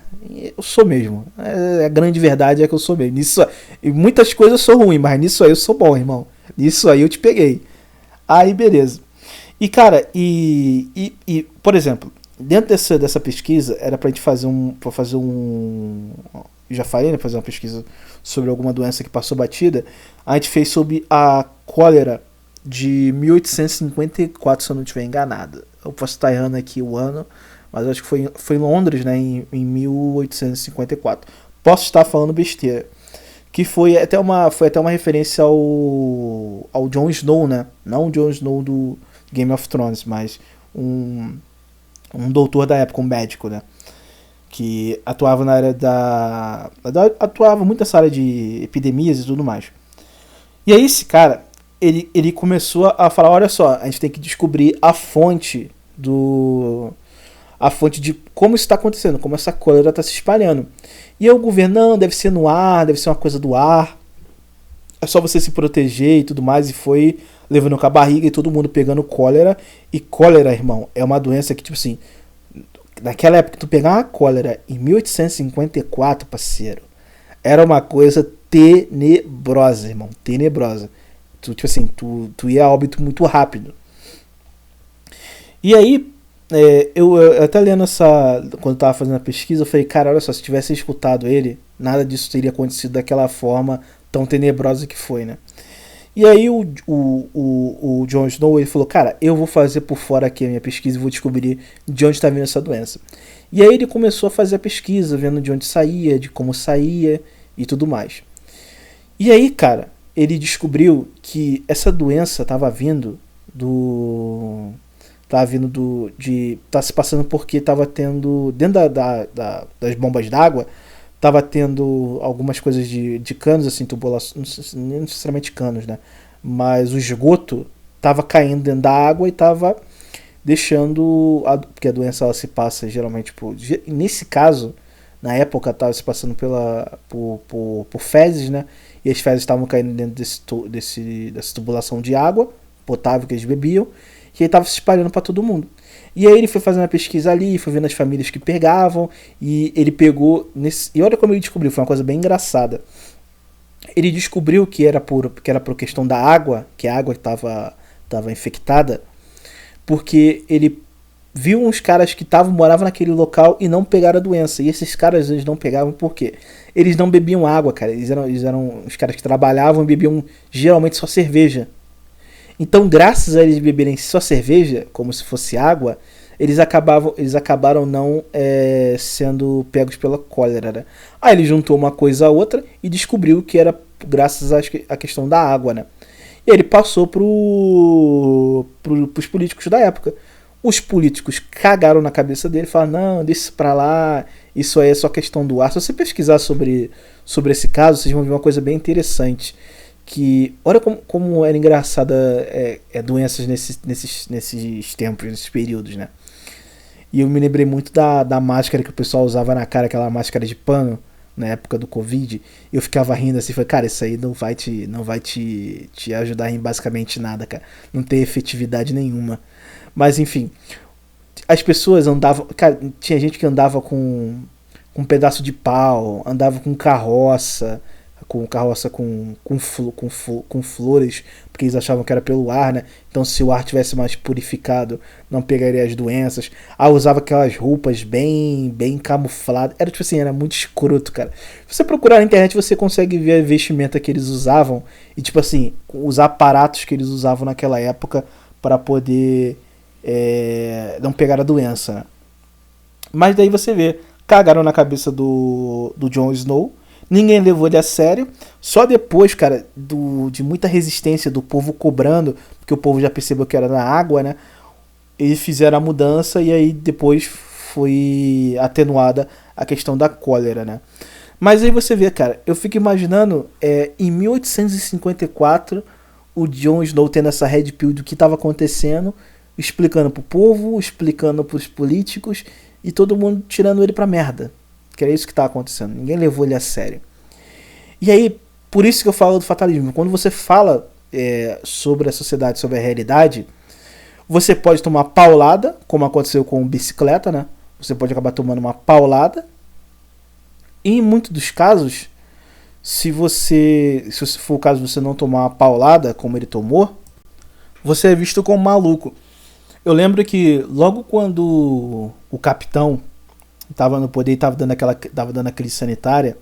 eu sou mesmo. A grande verdade é que eu sou mesmo. Nisso, e muitas coisas eu sou ruim, mas nisso aí eu sou bom, irmão. Nisso aí eu te peguei. Aí, beleza. E, cara, por exemplo, dentro dessa pesquisa, era pra gente fazer já falei, né? Fazer uma pesquisa sobre alguma doença que passou batida. A gente fez sobre a cólera de 1854, se eu não estiver enganado. Eu posso estar errando aqui o ano, mas eu acho que foi em Londres, né? Em 1854. Posso estar falando besteira. Que foi até uma referência ao Jon Snow, né? Não o Jon Snow do Game of Thrones, mas um doutor da época, um médico, né? Que atuava na área atuava muito nessa área de epidemias e tudo mais. E aí esse cara, ele começou a falar, olha só, a gente tem que descobrir a fonte de como isso está acontecendo, como essa cólera está se espalhando. E aí o governo, não, deve ser no ar, deve ser uma coisa do ar, é só você se proteger e tudo mais, e foi levando com a barriga e todo mundo pegando cólera. E cólera, irmão, é uma doença que, tipo assim, naquela época, tu pegar uma cólera em 1854, parceiro, era uma coisa tenebrosa, irmão, tenebrosa. Tipo assim, tu ia a óbito muito rápido. E aí, eu até lendo quando eu tava fazendo a pesquisa, eu falei, cara, olha só, se tivesse escutado ele, nada disso teria acontecido daquela forma tão tenebrosa que foi, né? E aí o Jon Snow, ele falou, cara, eu vou fazer por fora aqui a minha pesquisa e vou descobrir de onde está vindo essa doença. E aí ele começou a fazer a pesquisa, vendo de onde saía, de como saía e tudo mais. E aí, cara, ele descobriu que essa doença estava vindo tá se passando porque estava tendo, dentro das bombas d'água, tava tendo algumas coisas de canos, assim, tubulação, não necessariamente canos, né? Mas o esgoto tava caindo dentro da água e tava deixando, porque a doença ela se passa geralmente nesse caso, na época tava se passando por fezes, né? E as fezes estavam caindo dentro dessa tubulação de água potável que eles bebiam, e aí tava se espalhando para todo mundo. E aí ele foi fazendo a pesquisa ali, foi vendo as famílias que pegavam, e ele pegou e olha como ele descobriu, foi uma coisa bem engraçada. Ele descobriu que era por questão da água, que a água estava infectada, porque ele viu uns caras que moravam naquele local e não pegaram a doença. E esses caras eles não pegavam por quê? Eles não bebiam água, cara. Eles eram os caras que trabalhavam e bebiam geralmente só cerveja. Então, graças a eles beberem só cerveja, como se fosse água, eles acabaram não sendo pegos pela cólera, né? Aí ele juntou uma coisa a outra e descobriu que era graças à questão da água, né? E ele passou pros políticos da época. Os políticos cagaram na cabeça dele, falaram, não, deixa isso pra lá, isso aí é só questão do ar. Se você pesquisar sobre esse caso, vocês vão ver uma coisa bem interessante. Que olha como era engraçada doenças nesses tempos, nesses períodos, né? E eu me lembrei muito da máscara que o pessoal usava na cara, aquela máscara de pano, na época do Covid. Eu ficava rindo assim, falei, cara, isso aí não vai te ajudar em basicamente nada, cara. Não tem efetividade nenhuma. Mas enfim, as pessoas andavam. Cara, tinha gente que andava com um pedaço de pau, andava com carroça com flores, porque eles achavam que era pelo ar, né? Então, se o ar tivesse mais purificado, não pegaria as doenças. Ah, usava aquelas roupas bem camufladas. Era tipo assim, era muito escroto, cara. Se você procurar na internet, você consegue ver a vestimenta que eles usavam e, tipo assim, os aparatos que eles usavam naquela época para poder não pegar a doença, né? Mas daí você vê, cagaram na cabeça do Jon Snow. Ninguém levou ele a sério. Só depois, cara, de muita resistência do povo cobrando, porque o povo já percebeu que era na água, né? Eles fizeram a mudança e aí depois foi atenuada a questão da cólera, né? Mas aí você vê, cara, eu fico imaginando, em 1854, o Jon Snow tendo essa red pill do que estava acontecendo, explicando pro povo, explicando pros políticos e todo mundo tirando ele pra merda. Que era isso que estava acontecendo. Ninguém levou ele a sério. E aí, por isso que eu falo do fatalismo. Quando você fala sobre a sociedade, sobre a realidade, você pode tomar paulada, como aconteceu com bicicleta, né? Você pode acabar tomando uma paulada. E em muitos dos casos, se for o caso de você não tomar uma paulada, como ele tomou, você é visto como maluco. Eu lembro que logo quando o capitão estava no poder e tava dando a crise sanitária,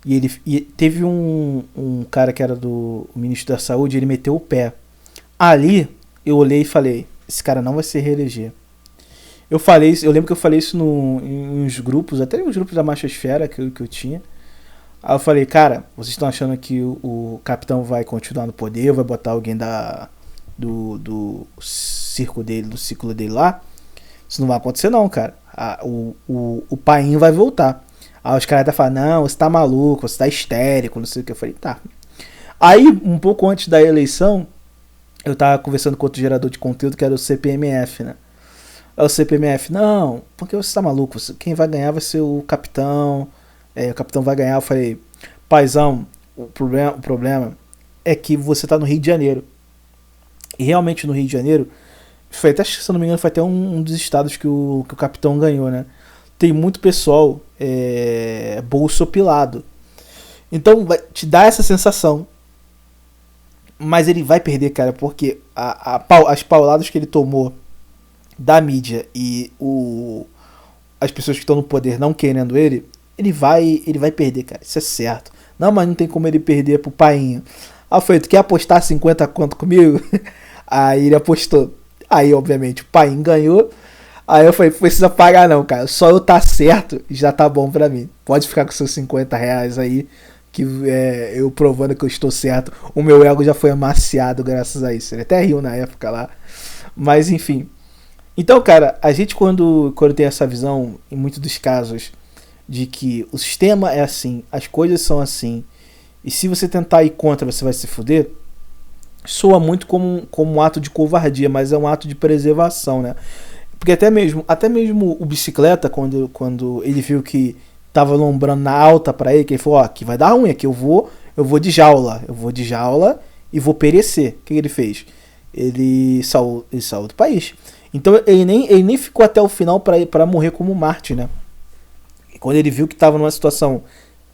e teve um cara que era do ministro da saúde, ele meteu o pé. Ali eu olhei e falei, esse cara não vai se reeleger. Eu lembro que eu falei isso em uns grupos, até nos grupos da Machosfera que eu tinha. Aí eu falei, cara, vocês estão achando que o capitão vai continuar no poder, vai botar alguém do circo dele, do ciclo dele lá? Isso não vai acontecer não, cara. O painho vai voltar. Aí os caras até falam, não, você tá maluco, você tá histérico, não sei o que. Eu falei, tá. Aí, um pouco antes da eleição, eu tava conversando com outro gerador de conteúdo, que era o CPMF, né? Aí o CPMF, não, porque você tá maluco, quem vai ganhar vai ser o capitão, o capitão vai ganhar. Eu falei, paizão, o problema é que você tá no Rio de Janeiro. E realmente no Rio de Janeiro, foi até, se eu não me engano, foi até um dos estados que o capitão ganhou, né? Tem muito pessoal bolsopilado. Então vai te dar essa sensação. Mas ele vai perder, cara, porque as pauladas que ele tomou da mídia e as pessoas que estão no poder não querendo ele vai perder, cara. Isso é certo. Não, mas não tem como ele perder pro painho. Ah, foi, tu quer apostar 50 conto comigo? Aí ele apostou. Aí, obviamente, o painho ganhou. Aí eu falei, precisa pagar não, cara. Só eu tá certo já tá bom pra mim. Pode ficar com seus 50 reais aí, que eu provando que eu estou certo. O meu ego já foi amaciado graças a isso. Ele até riu na época lá. Mas, enfim. Então, cara, a gente quando tem essa visão, em muitos dos casos, de que o sistema é assim, as coisas são assim, e se você tentar ir contra, você vai se fuder, soa muito como um ato de covardia, mas é um ato de preservação, né? Porque até mesmo o bicicleta, quando ele viu que tava lombrando na alta pra ele, que ele falou, ó, aqui vai dar ruim, aqui eu vou de jaula e vou perecer. O que ele fez? Ele saiu do país. Então ele nem ficou até o final pra morrer como Marte, né? E quando ele viu que tava numa situação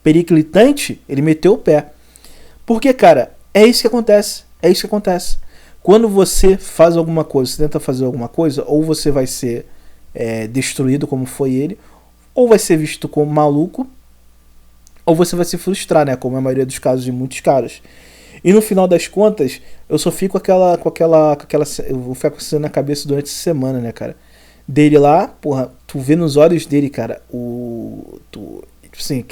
periclitante, ele meteu o pé. Porque, cara, é isso que acontece. Quando você faz alguma coisa, você tenta fazer alguma coisa, ou você vai ser destruído como foi ele, ou vai ser visto como maluco, ou você vai se frustrar, né? Como é a maioria dos casos de muitos caras. E no final das contas, eu só fico com aquela eu vou ficar com isso na cabeça durante essa semana, né, cara? dele lá, porra, tu vê nos olhos dele, cara, tipo assim,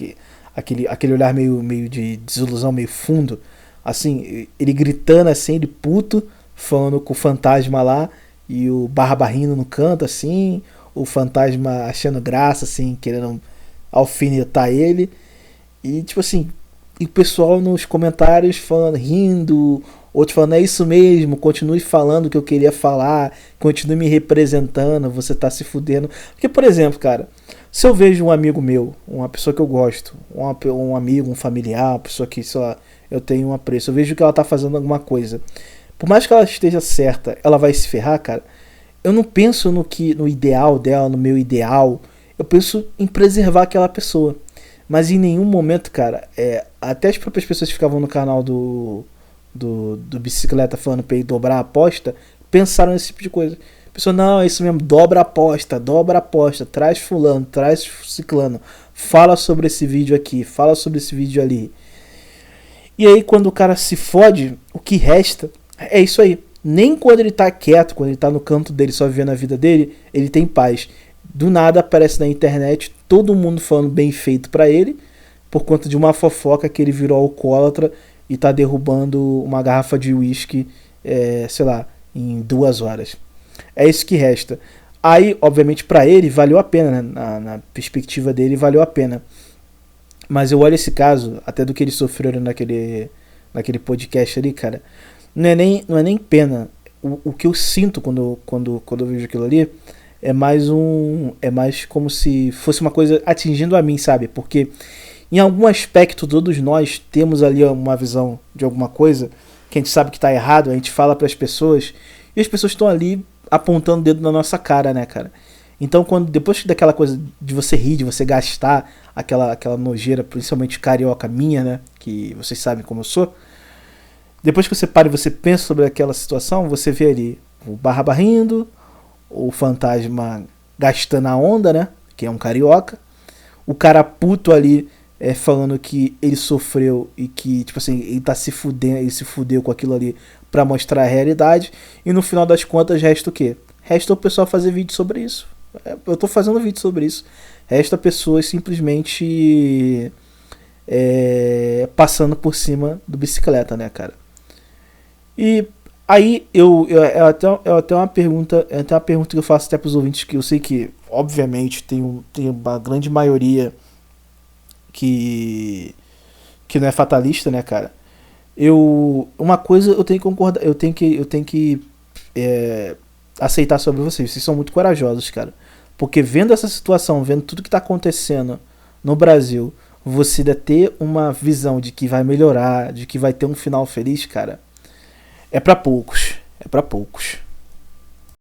aquele olhar meio de desilusão, meio fundo, assim, ele gritando assim, ele puto, falando com o fantasma lá, e o Barba rindo no canto, assim, o fantasma achando graça, assim, querendo alfinetar ele, e tipo assim, e o pessoal nos comentários falando, rindo, outros falando, é isso mesmo, continue falando o que eu queria falar, continue me representando, você tá se fudendo. Porque, por exemplo, cara, se eu vejo um amigo meu, uma pessoa que eu gosto, um amigo, um familiar, uma pessoa que, sei lá, eu tenho um apreço, eu vejo que ela tá fazendo alguma coisa, por mais que ela esteja certa, ela vai se ferrar, cara. Eu não penso no ideal dela, no meu ideal, eu penso em preservar aquela pessoa. Mas em nenhum momento, cara, até as próprias pessoas que ficavam no canal do Bicicleta falando pra ele dobrar a aposta, pensaram nesse tipo de coisa. A pessoa, não, é isso mesmo, dobra a aposta, traz fulano, traz ciclano, fala sobre esse vídeo aqui, fala sobre esse vídeo ali. E aí quando o cara se fode, o que resta é isso aí. Nem quando ele tá quieto, quando ele tá no canto dele só vivendo a vida dele, ele tem paz. Do nada aparece na internet todo mundo falando bem feito pra ele, por conta de uma fofoca que ele virou alcoólatra e tá derrubando uma garrafa de uísque, sei lá, em 2 horas. É isso que resta. Aí, obviamente, pra ele valeu a pena, né? Na perspectiva dele, valeu a pena. Mas eu olho esse caso, até do que eles sofreram naquele podcast ali, cara, não é nem pena. O que eu sinto quando eu vejo aquilo ali é mais como se fosse uma coisa atingindo a mim, sabe? Porque em algum aspecto todos nós temos ali uma visão de alguma coisa que a gente sabe que tá errado, a gente fala para as pessoas e as pessoas estão ali apontando o dedo na nossa cara, né, cara? Então, depois daquela coisa de você rir, de você gastar aquela nojeira, principalmente carioca minha, né, que vocês sabem como eu sou, depois que você para e você pensa sobre aquela situação, você vê ali o Barba rindo, o fantasma gastando a onda, né, que é um carioca, o cara puto ali falando que ele sofreu e que, tipo assim, ele tá se fudendo, ele se fudeu com aquilo ali pra mostrar a realidade, e no final das contas resta o quê? Resta o pessoal fazer vídeo sobre isso. Eu tô fazendo vídeo sobre isso. Resta pessoas simplesmente passando por cima do Bicicleta, né, cara? E aí até uma pergunta, até uma pergunta que eu faço até pros ouvintes, que eu sei que, obviamente, tem uma grande maioria que não é fatalista, né, cara? Uma coisa eu tenho que concordar, eu tenho que aceitar sobre vocês são muito corajosos, cara. Porque vendo essa situação, vendo tudo que tá acontecendo no Brasil, você ainda ter uma visão de que vai melhorar, de que vai ter um final feliz, cara, é pra poucos. É pra poucos.